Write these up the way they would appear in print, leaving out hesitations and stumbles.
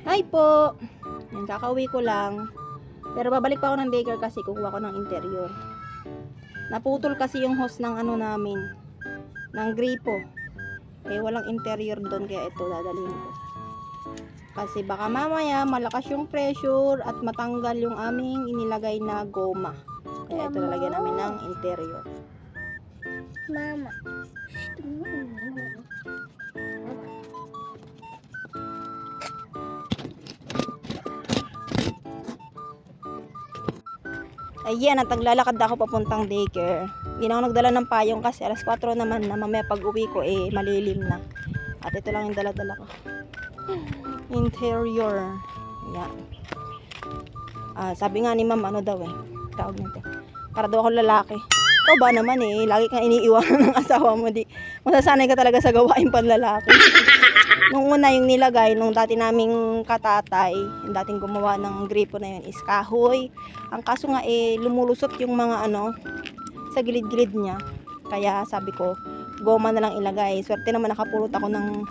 Hi po. Yan, kakauwi ko lang. Pero babalik pa ako ng daycare kasi kukuha ko ng interior. Naputol kasi yung hose ng ano namin, ng gripo. Eh walang interior doon kaya ito dadalhin ko. Kasi baka mamaya malakas yung pressure at matanggal yung aming inilagay na goma. Kaya ito lalagyan namin ng interior. Mama. Ayan, at naglalakad ako papuntang daycare. Hindi na ako nagdala ng payong kasi alas 4 naman na, mamaya pag uwi ko malilim na. At ito lang yung dala-dala ko. Interior. Ayan. Sabi nga ni ma'am, ano daw tawag nito. Para daw ako lalaki. Ikaw ba naman lagi kang iniiwanan ng asawa mo. Masasanay ka talaga sa gawain panlalaki. Nung una yung nilagay, nung dati naming katatay, yung dating gumawa ng gripo na yun is kahoy. Ang kaso nga lumulusot yung mga sa gilid-gilid niya. Kaya sabi ko, goma na lang ilagay. Swerte naman nakapulot ako ng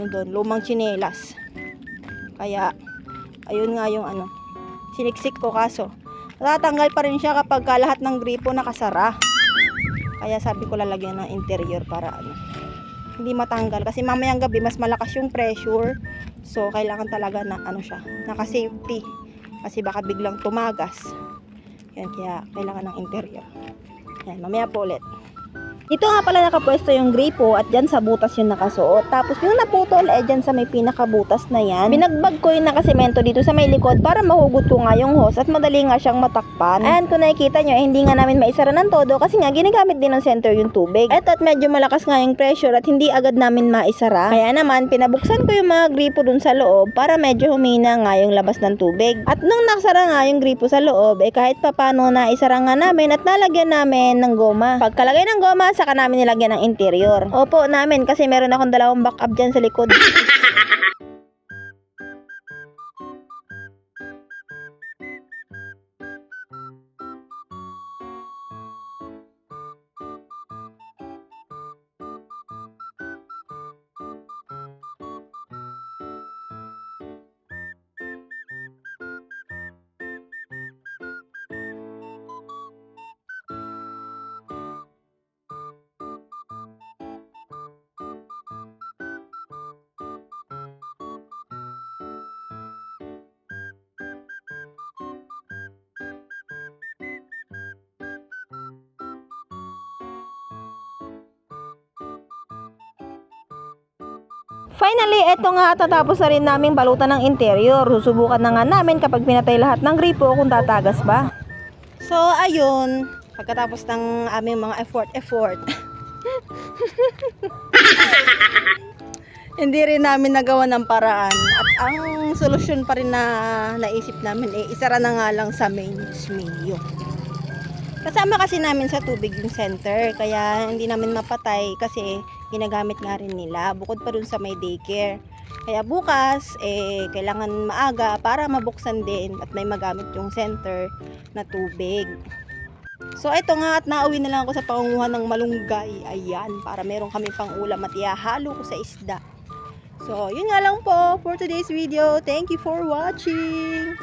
doon, lumang tsinelas. Kaya ayun nga yung siniksik ko, kaso tatanggal pa rin siya kapag lahat ng gripo nakasara. Kaya sabi ko lalagyan ng interior para hindi matanggal kasi mamayang gabi mas malakas yung pressure. So kailangan talaga na siya, naka-safety kasi baka biglang tumagas. Yan, kaya kailangan ng interior. Yan, mamaya po ulit. Dito nga pala nakapwesto yung gripo at dyan sa butas yung nakasuot. Tapos yung naputol dyan sa may pinakabutas na yan. Binagbag ko yung nakasemento dito sa may likod para mahugot ko nga yung hose at madali nga siyang matakpan. Ayan, kung nakikita nyo, hindi nga namin maisara ng todo kasi nga ginagamit din ng center yung tubig. At medyo malakas nga yung pressure at hindi agad namin maisara. Kaya naman, pinabuksan ko yung mga gripo dun sa loob para medyo humina nga yung labas ng tubig. At nung nakasara nga yung gripo sa loob, kahit papano na isara nga namin at nalagyan namin ng goma. Pagkalagay ng goma, saka namin nilagyan ng interior. Opo, namin kasi meron akong dalawang backup dyan sa likod. Finally, eto nga, tatapos na rin namin balutan ng interior. Susubukan na nga namin kapag pinatay lahat ng gripo kung tatagas ba. So, ayun. Pagkatapos ng aming mga effort. Hindi rin namin nagawa ng paraan. At ang solusyon pa rin na naisip namin isara na nga lang sa main mismo. Kasama kasi namin sa tubig yung center, kaya hindi namin mapatay kasi ginagamit nga rin nila bukod pa dun sa may daycare. Kaya bukas kailangan maaga para mabuksan din at may magamit yung center na tubig. So ito nga, at nauwi na lang ako sa pangunguha ng malunggay. Ayan, para meron kami pang ulam at ihahalo ko sa isda. So yun nga lang po for today's video. Thank you for watching.